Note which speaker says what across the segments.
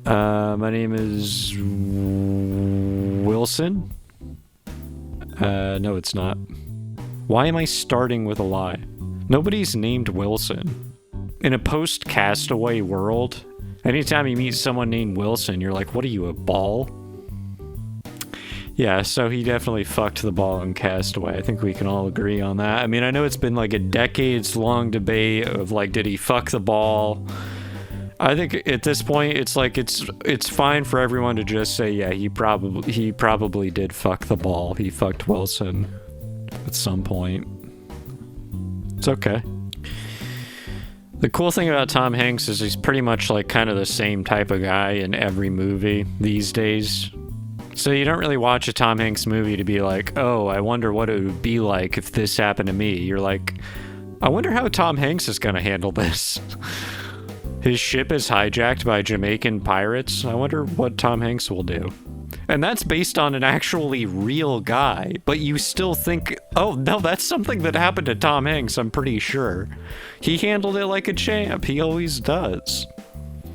Speaker 1: My name is Wilson. No, it's not. Why am I starting with a lie? Nobody's named Wilson. In a post-Castaway world, anytime you meet someone named Wilson, you're like, what are you, a ball? Yeah, so he definitely fucked the ball in Castaway. I think we can all agree on that. I mean, I know it's been like a decades-long debate of like, did he fuck the ball? I think at this point, it's like it's fine for everyone to just say, yeah, he probably did fuck the ball. He fucked Wilson at some point. It's okay. The cool thing about Tom Hanks is he's pretty much like kind of the same type of guy in every movie these days. So you don't really watch a Tom Hanks movie to be like, oh, I wonder what it would be like if this happened to me. You're like, I wonder how Tom Hanks is going to handle this. His ship is hijacked by Jamaican pirates. I wonder what Tom Hanks will do. And that's based on an actually real guy. But you still think, oh, no, that's something that happened to Tom Hanks, I'm pretty sure. He handled it like a champ. He always does.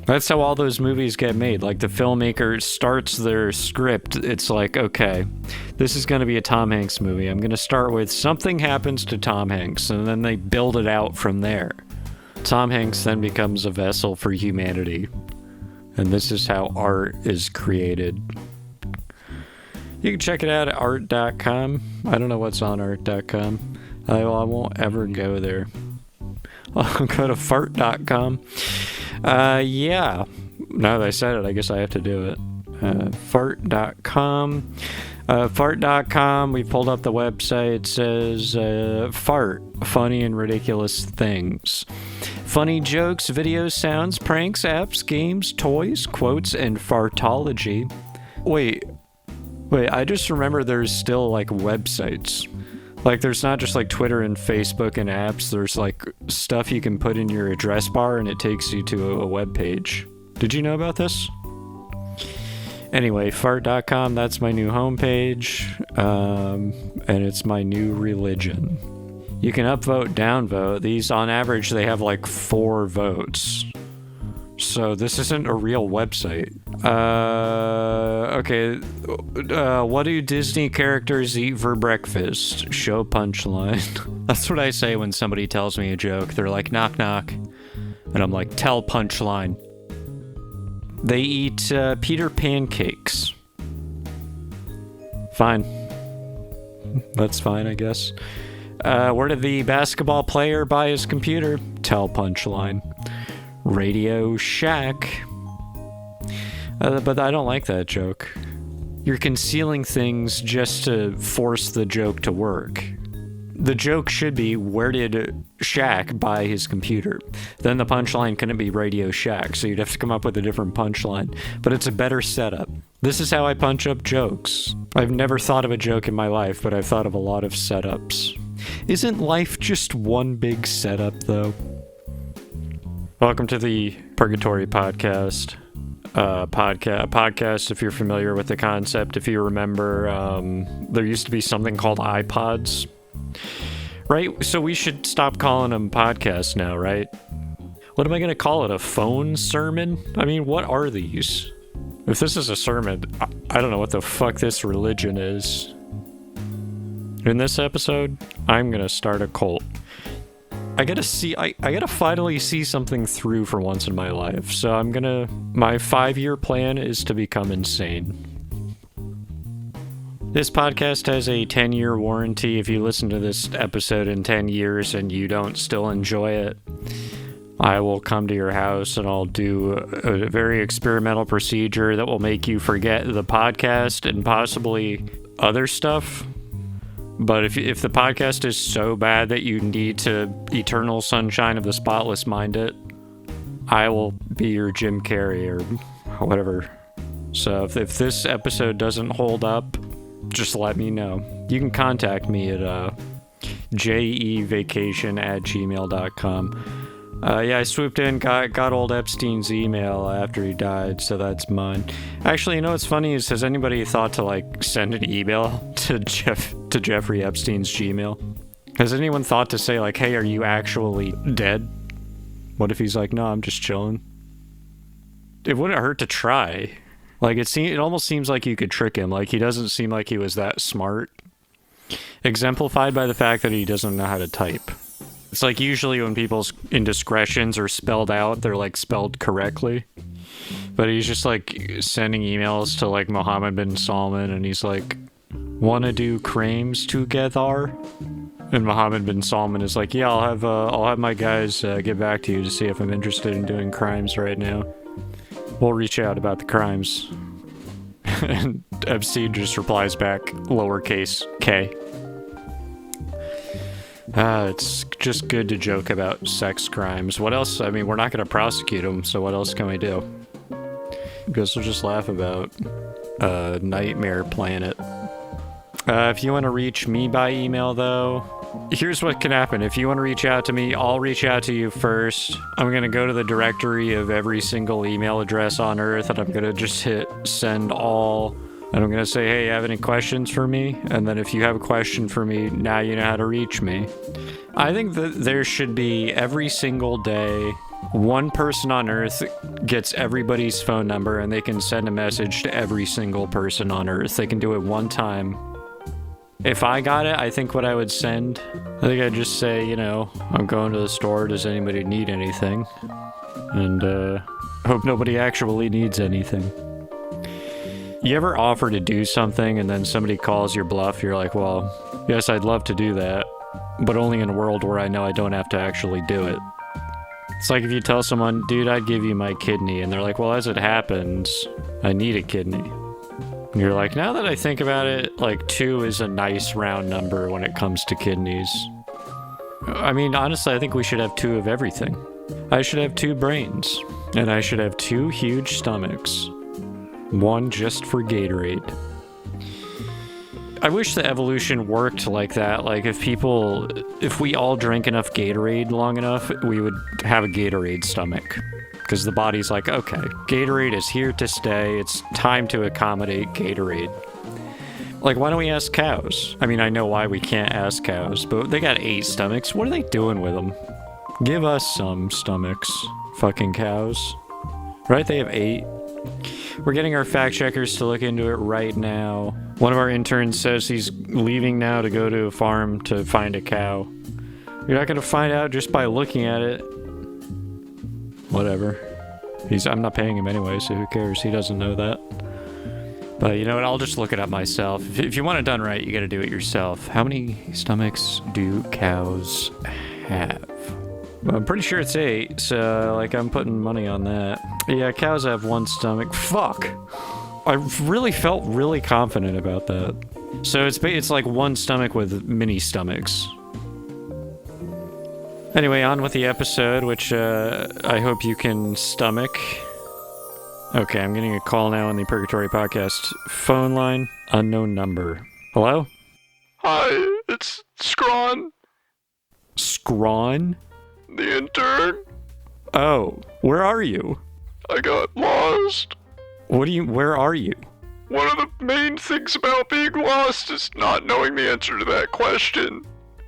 Speaker 1: That's how all those movies get made. Like, the filmmaker starts their script. It's like, okay, this is going to be a Tom Hanks movie. I'm going to start with something happens to Tom Hanks, and then they build it out from there. Tom Hanks then becomes a vessel for humanity. And this is how art is created. You can check it out at art.com. I don't know what's on art.com. I won't ever go there. I'll go to fart.com. Yeah. Now that I said it, I guess I have to do it. Fart.com. Fart.com, we pulled up the website. It says, fart, funny and ridiculous things. Funny jokes, videos, sounds, pranks, apps, games, toys, quotes, and fartology. Wait, I just remember there's still, like, websites. Like, there's not just, like, Twitter and Facebook and apps. There's, like, stuff you can put in your address bar and it takes you to a web page. Did you know about this? Anyway, fart.com, that's my new homepage. And it's my new religion. You can upvote, downvote. These, on average, they have, like, 4 votes. So this isn't a real website. Okay. What do Disney characters eat for breakfast? Show punchline. That's what I say when somebody tells me a joke. They're like, knock, knock. And I'm like, tell punchline. They eat Peter pancakes. Fine. That's fine, I guess. Where did the basketball player buy his computer? Tell punchline. Radio Shack. But I don't like that joke. You're concealing things just to force the joke to work. The joke should be, where did Shaq buy his computer? Then the punchline couldn't be Radio Shack, so you'd have to come up with a different punchline. But it's a better setup. This is how I punch up jokes. I've never thought of a joke in my life, but I've thought of a lot of setups. Isn't life just one big setup, though? Welcome to the Purgatory Podcast. Podcast, if you're familiar with the concept. If you remember, there used to be something called iPods. Right? So we should stop calling them podcasts now, right? What am I going to call it? A phone sermon? I mean, what are these? If this is a sermon, I don't know what the fuck this religion is. In this episode, I'm going to start a cult. I gotta finally see something through for once in my life. So my 5-year plan is to become insane. This podcast has a 10-year warranty. If you listen to this episode in 10 years and you don't still enjoy it, I will come to your house and I'll do a very experimental procedure that will make you forget the podcast and possibly other stuff. But if the podcast is so bad that you need to eternal sunshine of the spotless mind it, I will be your Jim Carrey or whatever. So if this episode doesn't hold up, just let me know. You can contact me at jevacation@gmail.com. Yeah, I swooped in, got old Epstein's email after he died, so that's mine. Actually, you know what's funny is, has anybody thought to, like, send an email to Jeffrey Epstein's Gmail? Has anyone thought to say, like, hey, are you actually dead? What if he's like, no, I'm just chilling? it wouldn't hurt to try. Like, it almost seems like you could trick him. Like, he doesn't seem like he was that smart. Exemplified by the fact that he doesn't know how to type. It's like usually when people's indiscretions are spelled out, they're like spelled correctly. But he's just like sending emails to like Mohammed bin Salman, and he's like, "Wanna do crimes together?" And Mohammed bin Salman is like, "Yeah, I'll have my guys get back to you to see if I'm interested in doing crimes right now. We'll reach out about the crimes." And Epstein just replies back, lowercase k. It's just good to joke about sex crimes. What else? I mean, we're not going to prosecute them, so what else can we do? Guess we'll just laugh about Nightmare Planet. If you want to reach me by email, though, here's what can happen. If you want to reach out to me, I'll reach out to you first. I'm going to go to the directory of every single email address on Earth, and I'm going to just hit send all. And I'm going to say, hey, you have any questions for me? And then if you have a question for me, now you know how to reach me. I think that there should be every single day, one person on Earth gets everybody's phone number and they can send a message to every single person on Earth. They can do it one time. If I got it, I think what I would send, I think I'd just say, you know, I'm going to the store. Does anybody need anything? And hope nobody actually needs anything. You ever offer to do something and then somebody calls your bluff? You're like, well, yes, I'd love to do that, but only in a world where I know I don't have to actually do it. It's like if you tell someone, dude, I'd give you my kidney, and they're like, well, as it happens, I need a kidney. And you're like, now that I think about it, like 2 is a nice round number when it comes to kidneys. I mean, honestly, I think we should have 2 of everything. I should have 2 brains, and I should have 2 huge stomachs. 1 just for Gatorade. I wish the evolution worked like that. Like, if we all drank enough Gatorade long enough, we would have a Gatorade stomach. Because the body's like, okay, Gatorade is here to stay. It's time to accommodate Gatorade. Like, why don't we ask cows? I mean, I know why we can't ask cows, but they got 8 stomachs. What are they doing with them? Give us some stomachs, fucking cows. Right? They have 8. We're getting our fact checkers to look into it right now. One of our interns says he's leaving now to go to a farm to find a cow. You're not gonna find out just by looking at it. Whatever. I'm not paying him anyway, so who cares? He doesn't know that. But you know what? I'll just look it up myself. If you want it done right, you gotta do it yourself. How many stomachs do cows have? Well, I'm pretty sure it's 8, so, like, I'm putting money on that. Yeah, cows have 1 stomach. Fuck! I really felt really confident about that. So it's like 1 stomach with mini stomachs. Anyway, on with the episode, which, I hope you can stomach. Okay, I'm getting a call now on the Purgatory Podcast phone line. Unknown number. Hello?
Speaker 2: Hi, it's Scrawn.
Speaker 1: Scrawn?
Speaker 2: The intern.
Speaker 1: Oh, where are you?
Speaker 2: I got lost.
Speaker 1: Where are you?
Speaker 2: One of the main things about being lost is not knowing the answer to that question.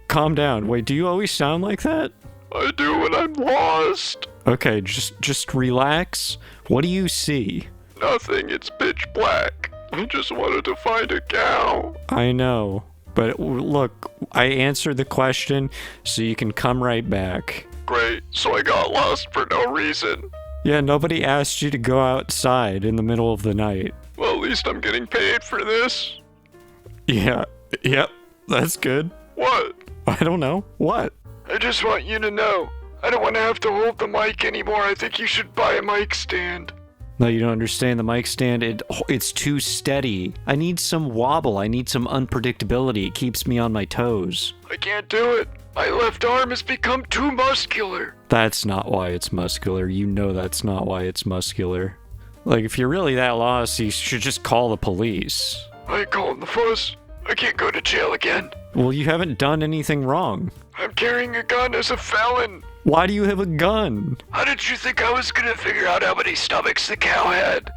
Speaker 1: Calm down. Wait, do you always sound like that?
Speaker 2: I do when I'm lost.
Speaker 1: Okay, just relax. What do you see?
Speaker 2: Nothing, it's pitch black. I just wanted to find a cow.
Speaker 1: I know, but look, I answered the question, so you can come right back.
Speaker 2: Great, so I got lost for no reason.
Speaker 1: Yeah, nobody asked you to go outside in the middle of the night.
Speaker 2: Well, at least I'm getting paid for this.
Speaker 1: Yeah, yep, that's good.
Speaker 2: What?
Speaker 1: I don't know. What?
Speaker 2: I just want you to know, I don't want to have to hold the mic anymore. I think you should buy a mic stand.
Speaker 1: No, you don't understand. The mic stand, it's too steady. I need some wobble. I need some unpredictability. It keeps me on my toes.
Speaker 2: I can't do it. My left arm has become too muscular.
Speaker 1: That's not why it's muscular. You know that's not why it's muscular. Like, if you're really that lost, you should just call the police.
Speaker 2: I ain't calling the fuss. I can't go to jail again.
Speaker 1: Well, you haven't done anything wrong.
Speaker 2: I'm carrying a gun as a felon.
Speaker 1: Why do you have a gun?
Speaker 2: How did you think I was gonna figure out how many stomachs the cow had?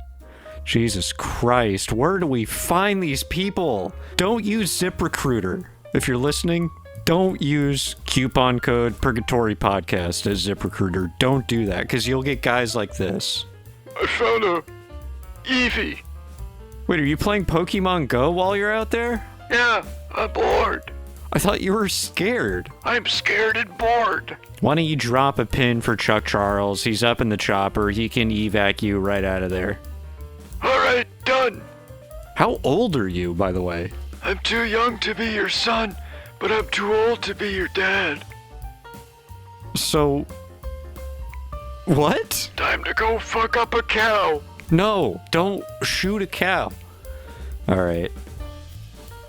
Speaker 1: Jesus Christ, where do we find these people? Don't use ZipRecruiter. If you're listening, don't use coupon code Purgatory Podcast as ZipRecruiter. Don't do that, because you'll get guys like this.
Speaker 2: I found a Eevee.
Speaker 1: Wait, are you playing Pokemon Go while you're out there?
Speaker 2: Yeah, I'm bored.
Speaker 1: I thought you were scared.
Speaker 2: I'm scared and bored.
Speaker 1: Why don't you drop a pin for Chuck Charles? He's up in the chopper. He can evac you right out of there.
Speaker 2: Alright, done.
Speaker 1: How old are you, by the way?
Speaker 2: I'm too young to be your son, but I'm too old to be your dad.
Speaker 1: So... what?
Speaker 2: Time to go fuck up a cow.
Speaker 1: No, don't shoot a cow. Alright.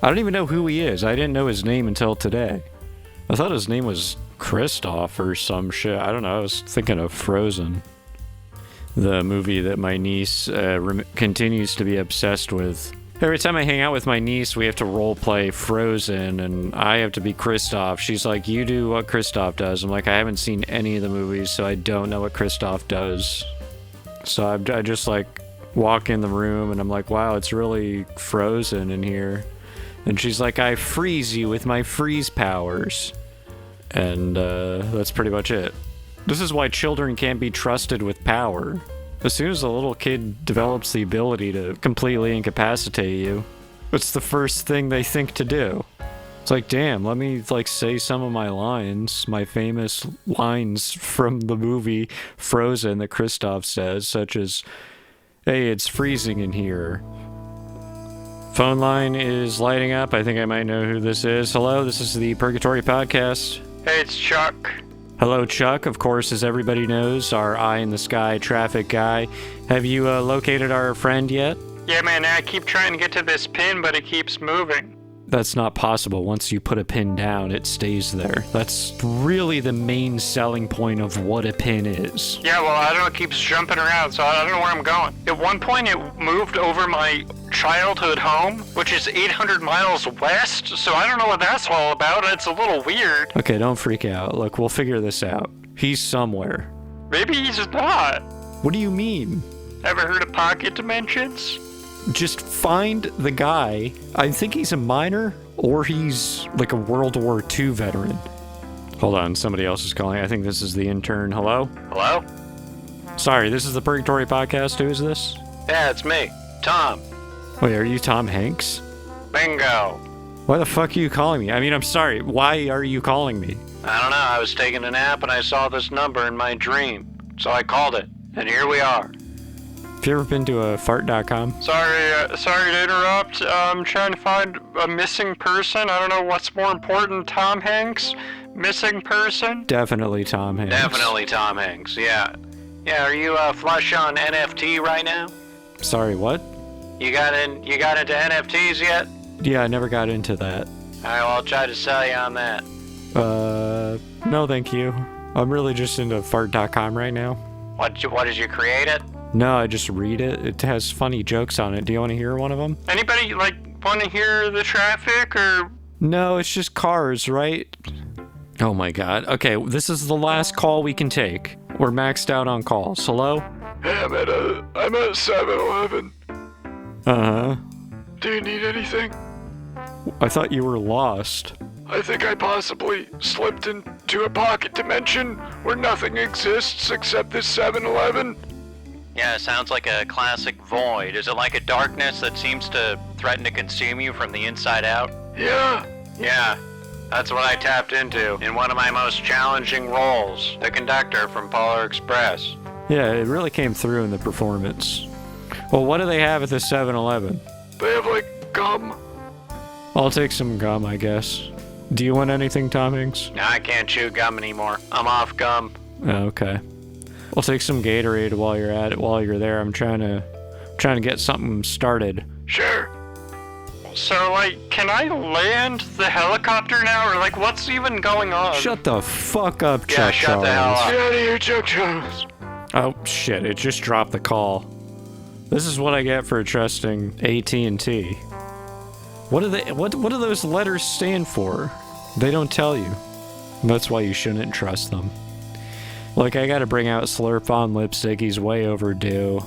Speaker 1: I don't even know who he is. I didn't know his name until today. I thought his name was Kristoff or some shit. I don't know. I was thinking of Frozen. The movie that my niece continues to be obsessed with. Every time I hang out with my niece, we have to roleplay Frozen, and I have to be Kristoff. She's like, you do what Kristoff does. I'm like, I haven't seen any of the movies, so I don't know what Kristoff does. So I just like walk in the room, and I'm like, wow, it's really frozen in here. And she's like, I freeze you with my freeze powers. And that's pretty much it. This is why children can't be trusted with power. As soon as a little kid develops the ability to completely incapacitate you, it's the first thing they think to do. It's like, damn, let me like say some of my lines, my famous lines from the movie Frozen that Kristoff says, such as, hey, it's freezing in here. Phone line is lighting up. I think I might know who this is. Hello, this is the Purgatory Podcast.
Speaker 2: Hey, it's Chuck.
Speaker 1: Hello, Chuck. Of course, as everybody knows, our eye-in-the-sky traffic guy. Have you located our friend yet?
Speaker 3: Yeah, man, I keep trying to get to this pin, but it keeps moving.
Speaker 1: That's not possible. Once you put a pin down, it stays there. That's really the main selling point of what a pin is.
Speaker 3: Yeah, well, I don't know, it keeps jumping around, so I don't know where I'm going. At one point, it moved over my childhood home, which is 800 miles west, so I don't know what that's all about. It's a little weird.
Speaker 1: Okay, don't freak out. Look, we'll figure this out. He's somewhere.
Speaker 3: Maybe he's not.
Speaker 1: What do you mean?
Speaker 3: Ever heard of pocket dimensions?
Speaker 1: Just find the guy. I think he's a minor, or he's like a World War II veteran. Hold on, somebody else is calling. I think this is the intern. Hello?
Speaker 3: Hello?
Speaker 1: Sorry, this is the Purgatory Podcast. Who is this?
Speaker 3: Yeah, it's me, Tom.
Speaker 1: Wait, are you Tom Hanks?
Speaker 3: Bingo.
Speaker 1: Why the fuck are you calling me? I mean, I'm sorry. Why are you calling me?
Speaker 3: I don't know, I was taking a nap and I saw this number in my dream, so I called it, and here we are.
Speaker 1: Have you ever been to a fart.com?
Speaker 3: Sorry to interrupt. I'm trying to find a missing person. I don't know what's more important, Tom Hanks, missing person.
Speaker 1: Definitely Tom Hanks.
Speaker 3: Definitely Tom Hanks. Yeah. Yeah. Are you flush on NFT right now?
Speaker 1: Sorry, what?
Speaker 3: You got into NFTs yet?
Speaker 1: Yeah, I never got into that.
Speaker 3: All right. Well, I'll try to sell you on that.
Speaker 1: No, thank you. I'm really just into fart.com right now.
Speaker 3: What did you create it?
Speaker 1: No, I just read it. It has funny jokes on it. Do you want to hear one of them?
Speaker 3: Anybody want to hear the traffic or?
Speaker 1: No, it's just cars, right? Oh my god. Okay, this is the last call we can take. We're maxed out on calls. Hello?
Speaker 2: Hey, I'm at 7-Eleven.
Speaker 1: Uh-huh.
Speaker 2: Do you need anything?
Speaker 1: I thought you were lost.
Speaker 2: I think I possibly slipped into a pocket dimension where nothing exists except this 7-Eleven.
Speaker 3: Yeah, it sounds like a classic void. Is it like a darkness that seems to threaten to consume you from the inside out?
Speaker 2: Yeah.
Speaker 3: Yeah, that's what I tapped into in one of my most challenging roles, the conductor from Polar Express.
Speaker 1: Yeah, it really came through in the performance. Well, what do they have at the 7-Eleven?
Speaker 2: They have, like, gum.
Speaker 1: I'll take some gum, I guess. Do you want anything, Tom Hanks?
Speaker 3: Now I can't chew gum anymore. I'm off gum.
Speaker 1: Oh, okay. I'll take some Gatorade while you're at it. While you're there, I'm trying to get something started.
Speaker 2: Sure.
Speaker 3: So, can I land the helicopter now, or what's even going on?
Speaker 1: Shut the fuck up,
Speaker 3: Yeah,
Speaker 1: Chuck
Speaker 3: shut the hell
Speaker 1: Charles.
Speaker 3: up.
Speaker 2: Get out of here, Chuck Charles.
Speaker 1: Oh shit! It just dropped the call. This is what I get for trusting AT&T. What do they? What do those letters stand for? They don't tell you. That's why you shouldn't trust them. Like, I gotta bring out Slurp-On lipstick. He's way overdue.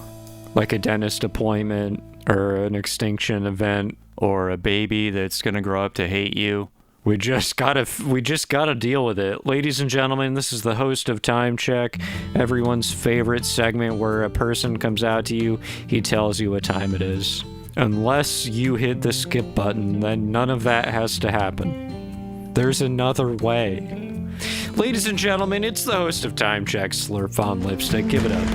Speaker 1: Like a dentist appointment, or an extinction event, or a baby that's gonna grow up to hate you. We just gotta deal with it. Ladies and gentlemen, this is the host of Time Check, everyone's favorite segment where a person comes out to you, he tells you what time it is. Unless you hit the skip button, then none of that has to happen. There's another way. Ladies and gentlemen, it's the host of Time Check, Slurp on Lipstick. Give it up.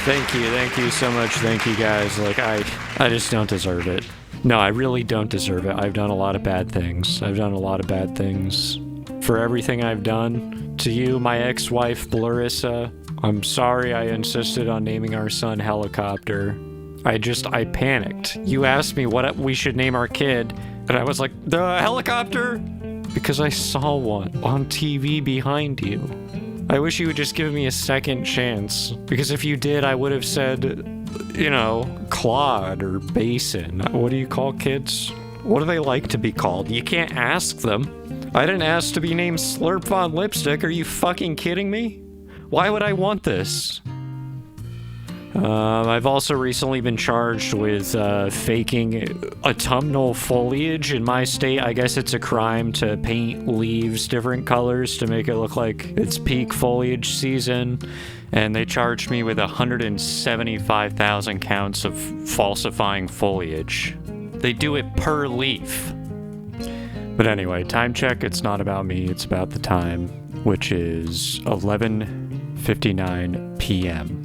Speaker 1: Thank you so much. Thank you guys. Like, I just don't deserve it. No, I really don't deserve it. I've done a lot of bad things. For everything I've done to you, my ex-wife, Blarissa, I'm sorry I insisted on naming our son Helicopter. I panicked. You asked me what we should name our kid, and I was like, the Helicopter? Because I saw one on TV behind you. I wish you would just give me a second chance, because if you did, I would have said, Claude or Basin. What do you call kids? What do they like to be called? You can't ask them. I didn't ask to be named Slurp on Lipstick. Are you fucking kidding me? Why would I want this? I've also recently been charged with faking autumnal foliage. In my state, I guess it's a crime to paint leaves different colors to make it look like it's peak foliage season. And they charged me with 175,000 counts of falsifying foliage. They do it per leaf. But anyway, time check, it's not about me, it's about the time, which is 11:59 p.m.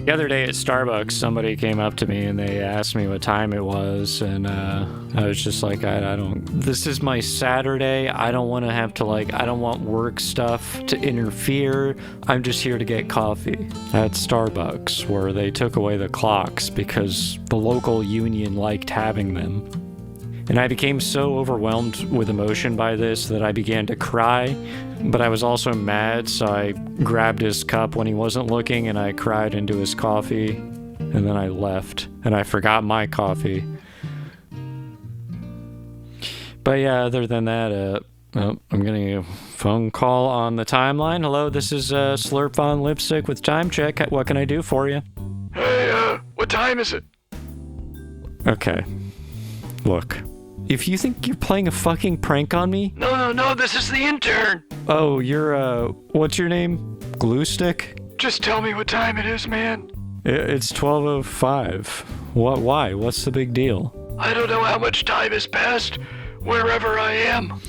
Speaker 1: The other day at Starbucks, somebody came up to me and they asked me what time it was, and I was just like, I don't, this is my Saturday, I don't want to have to I don't want work stuff to interfere, I'm just here to get coffee. At Starbucks, where they took away the clocks because the local union liked having them. And I became so overwhelmed with emotion by this that I began to cry, but I was also mad, so I grabbed his cup when he wasn't looking and I cried into his coffee, and then I left, and I forgot my coffee. But yeah, other than that, I'm getting a phone call on the timeline. Hello, this is Slurp on Lipstick with Time Check. What can I do for you?
Speaker 2: Hey, what time is it?
Speaker 1: Okay. Look. If you think you're playing a fucking prank on me...
Speaker 2: No, this is the intern.
Speaker 1: Oh, you're, what's your name? Glue Stick?
Speaker 2: Just tell me what time it is, man.
Speaker 1: It's 12:05. What, why? What's the big deal?
Speaker 2: I don't know how much time has passed, wherever I am.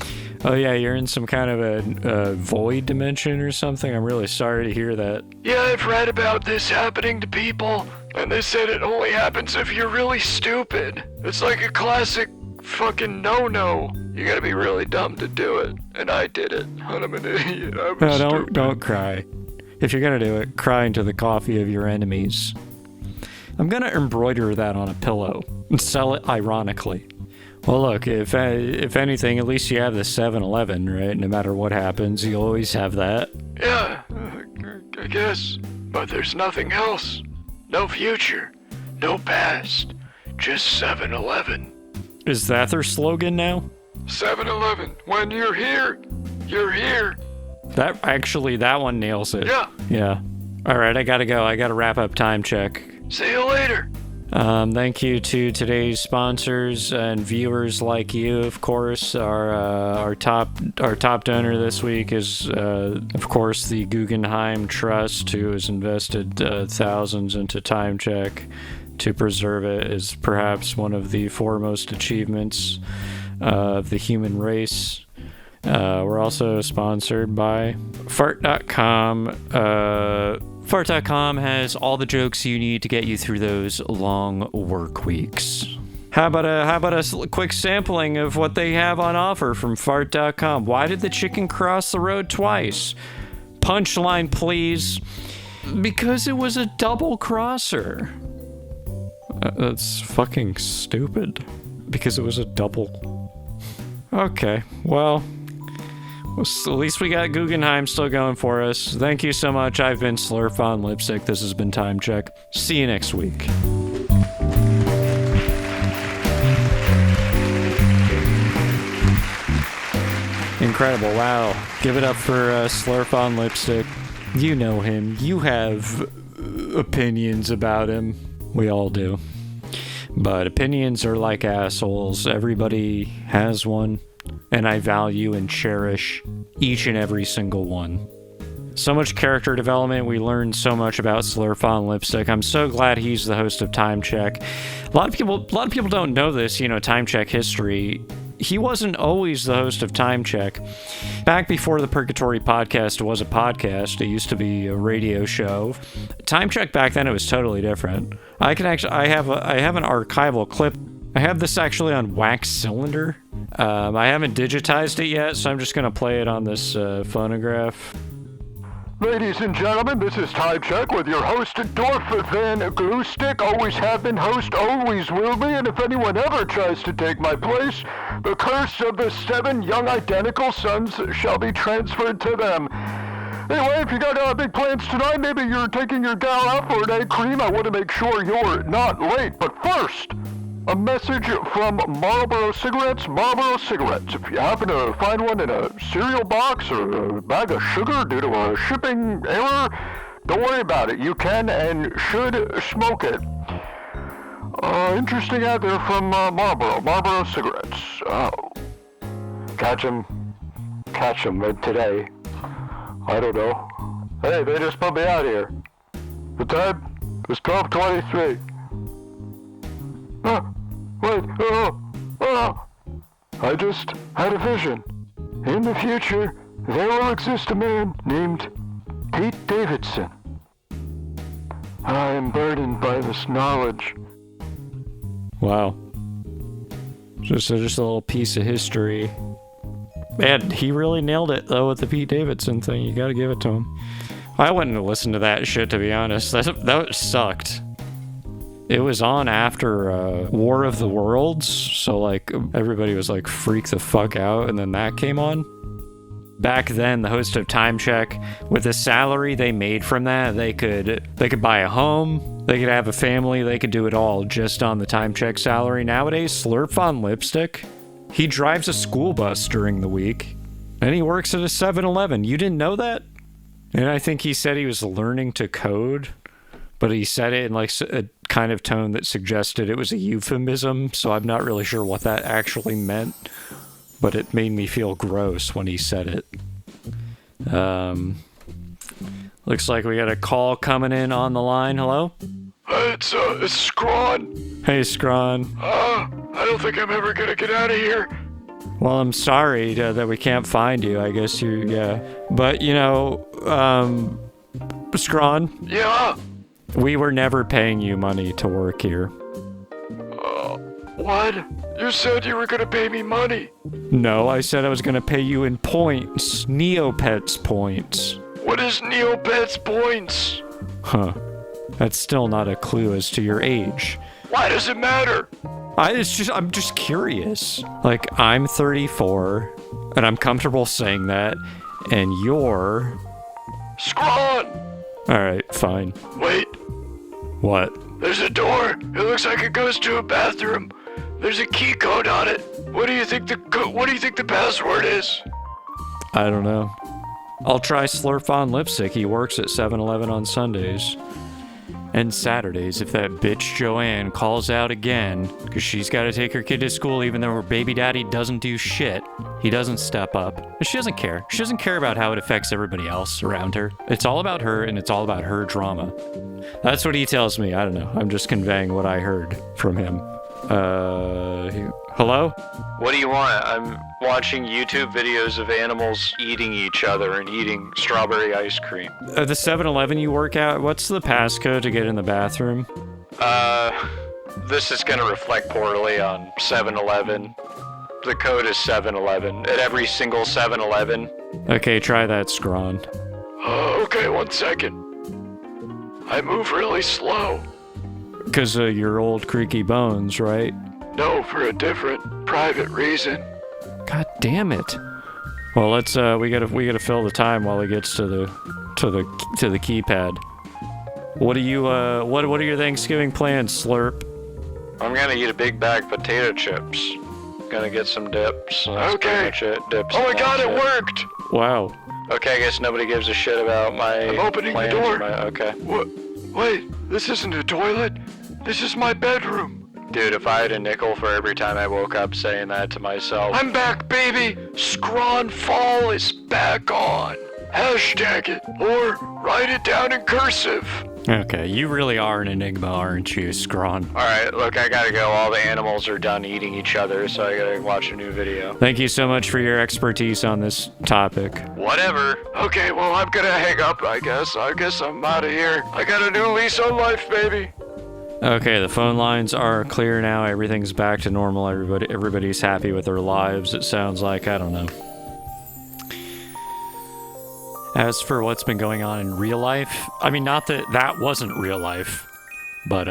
Speaker 1: Oh yeah, you're in some kind of a void dimension or something? I'm really sorry to hear that.
Speaker 2: Yeah, I've read about this happening to people, and they said it only happens if you're really stupid. It's like a classic fucking no. You gotta be really dumb to do it, and I did it. And I'm an idiot.
Speaker 1: Don't cry. If you're gonna do it, cry into the coffee of your enemies. I'm gonna embroider that on a pillow and sell it ironically. Well, look, if anything, at least you have the 7-Eleven, right? No matter what happens, you always have that.
Speaker 2: Yeah, I guess. But there's nothing else. No future, no past, just 7-Eleven.
Speaker 1: Is that their slogan now?
Speaker 2: 7-Eleven. When you're here, you're here.
Speaker 1: That one nails it.
Speaker 2: Yeah.
Speaker 1: Alright, I gotta go. I gotta wrap up Time Check.
Speaker 2: See you later.
Speaker 1: Thank you to today's sponsors and viewers like you, of course. Our top donor this week is, of course, the Guggenheim Trust, who has invested thousands into Time Check to preserve it is perhaps one of the foremost achievements of the human race. We're also sponsored by Fart.com. Fart.com has all the jokes you need to get you through those long work weeks. How about a quick sampling of what they have on offer from Fart.com? Why did the chicken cross the road twice? Punchline, please. Because it was a double crosser. That's fucking stupid. Because it was a double. Okay, well, at least we got Guggenheim still going for us. Thank you so much. I've been Slurp on Lipstick. This has been Time Check. See you next week. Incredible. Wow. Give it up for Slurp on Lipstick. You know him. You have opinions about him. We all do. But opinions are like assholes. Everybody has one, and I value and cherish each and every single one. So much character development. We learned so much about Slurp-on Lipstick. I'm so glad he's the host of Time Check. A lot of people don't know this, Time Check history. He wasn't always the host of Time Check. Back before the Purgatory podcast was a podcast, it used to be a radio show. Time Check back then, it was totally different. I have an archival clip. I have this actually on wax cylinder. I haven't digitized it yet, so I'm just gonna play it on this phonograph.
Speaker 4: Ladies and gentlemen, this is Time Check with your host, Dorf Van Gluestick. Always have been host, always will be, and if anyone ever tries to take my place, the curse of the 7 young identical sons shall be transferred to them. Anyway, if you got big plans tonight, maybe you're taking your gal out for an egg cream, I want to make sure you're not late. But first, a message from Marlboro Cigarettes. Marlboro Cigarettes. If you happen to find one in a cereal box or a bag of sugar due to a shipping error, don't worry about it. You can and should smoke it. Interesting ad there from Marlboro Cigarettes. Catch 'em today. I don't know. Hey, they just put me out here. The time is 12:23. Wait, I just had a vision. In the future, there will exist a man named Pete Davidson. I am burdened by this knowledge.
Speaker 1: Wow. Just a little piece of history. Man, he really nailed it, though, with the Pete Davidson thing. You gotta give it to him. I wouldn't have listened to that shit, to be honest. That sucked. It was on after War of the Worlds, so everybody was freak the fuck out, and then that came on. Back then, the host of Time Check, with the salary they made from that, they could buy a home, they could have a family, they could do it all just on the Time Check salary. Nowadays, Slurp-on Lipstick, he drives a school bus during the week, and he works at a 7-Eleven. You didn't know that? And I think he said he was learning to code, but he said it in a kind of tone that suggested it was a euphemism, so I'm not really sure what that actually meant, but it made me feel gross when he said it. Looks like we got a call coming in on the line. Hello?
Speaker 2: It's Scrawn.
Speaker 1: Hey, Scrawn.
Speaker 2: I don't think I'm ever gonna get out of here.
Speaker 1: Well, I'm sorry that we can't find you. I guess yeah. But, Scrawn?
Speaker 2: Yeah?
Speaker 1: We were never paying you money to work here.
Speaker 2: What? You said you were gonna pay me money.
Speaker 1: No, I said I was gonna pay you in points. Neopets points.
Speaker 2: What is Neopets points?
Speaker 1: Huh. That's still not a clue as to your age.
Speaker 2: Why does it matter?
Speaker 1: I'm just curious. I'm 34, and I'm comfortable saying that, and you're...
Speaker 2: Scrawn!
Speaker 1: Alright, fine.
Speaker 2: Wait.
Speaker 1: What?
Speaker 2: There's a door. It looks like it goes to a bathroom. There's a key code on it. What do you think the password is?
Speaker 1: I don't know. I'll try Slurp-on Lipstick. He works at 7-Eleven on Sundays. And Saturdays if that bitch Joanne calls out again, because she's got to take her kid to school even though her baby daddy doesn't do shit. He doesn't step up. And she doesn't care. She doesn't care about how it affects everybody else around her. It's all about her, and it's all about her drama. That's what he tells me. I don't know. I'm just conveying what I heard from him. Hello?
Speaker 3: What do you want? I'm watching YouTube videos of animals eating each other and eating strawberry ice cream.
Speaker 1: The 7-Eleven you work at, what's the passcode to get in the bathroom?
Speaker 3: This is gonna reflect poorly on 7-Eleven. The code is 7-Eleven. At every single 7-Eleven.
Speaker 1: Okay, try that, Scrawn.
Speaker 2: Okay, 1 second. I move really slow.
Speaker 1: Because of your old creaky bones, right?
Speaker 2: No, for a different, private reason.
Speaker 1: God damn it. Well, let's we gotta fill the time while he gets to the keypad. What are your Thanksgiving plans, Slurp?
Speaker 3: I'm gonna eat a big bag of potato chips. Gonna get some dips. That's
Speaker 2: okay.
Speaker 3: pretty much it. Dips.
Speaker 2: Oh my god, it worked!
Speaker 1: Wow.
Speaker 3: Okay, I guess nobody gives a shit about my
Speaker 2: I'm opening the
Speaker 3: plans
Speaker 2: door.
Speaker 3: or okay.
Speaker 2: What? Wait, this isn't a toilet. This is my bedroom.
Speaker 3: Dude, if I had a nickel for every time I woke up saying that to myself.
Speaker 2: I'm back, baby. Scrawn Fall is back on. Hashtag it, or write it down in cursive.
Speaker 1: Okay, you really are an enigma, aren't you, Scrawn?
Speaker 3: Alright, look, I gotta go. All the animals are done eating each other, so I gotta watch a new video.
Speaker 1: Thank you so much for your expertise on this topic.
Speaker 3: Whatever.
Speaker 2: Okay, well, I'm gonna hang up, I guess. I guess I'm out of here. I got a new lease on life, baby.
Speaker 1: Okay, the phone lines are clear now. Everything's back to normal. Everybody's happy with their lives. It sounds like, I don't know. As for what's been going on in real life, I mean, not that that wasn't real life, but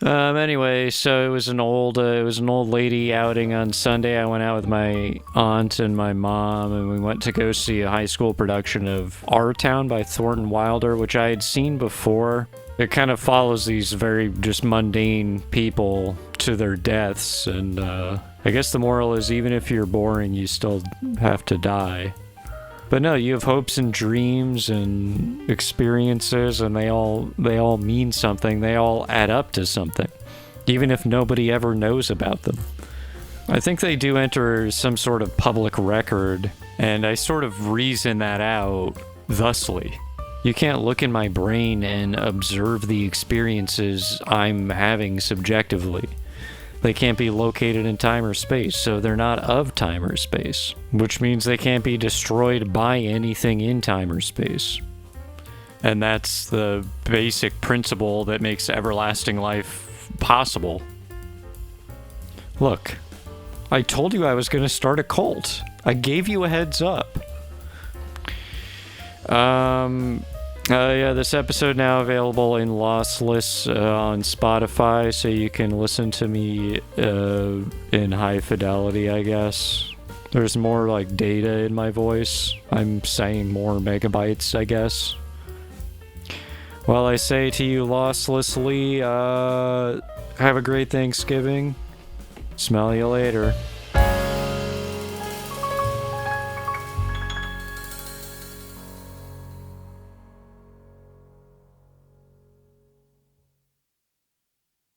Speaker 1: anyway, so it was an old lady outing on Sunday. I went out with my aunt and my mom, and we went to go see a high school production of Our Town by Thornton Wilder, which I had seen before. It kind of follows these very just mundane people to their deaths, and I guess the moral is even if you're boring, you still have to die. But no, you have hopes and dreams and experiences, and they all mean something. They all add up to something, even if nobody ever knows about them. I think they do enter some sort of public record, and I sort of reason that out thusly. You can't look in my brain and observe the experiences I'm having subjectively. They can't be located in time or space, so they're not of time or space, which means they can't be destroyed by anything in time or space. And that's the basic principle that makes everlasting life possible. Look, I told you I was going to start a cult. I gave you a heads up. Yeah, this episode now available in lossless on Spotify, so you can listen to me in high fidelity, I guess. There's more like data in my voice. I'm saying more megabytes, I guess. Well, I say to you losslessly, have a great Thanksgiving. Smell you later.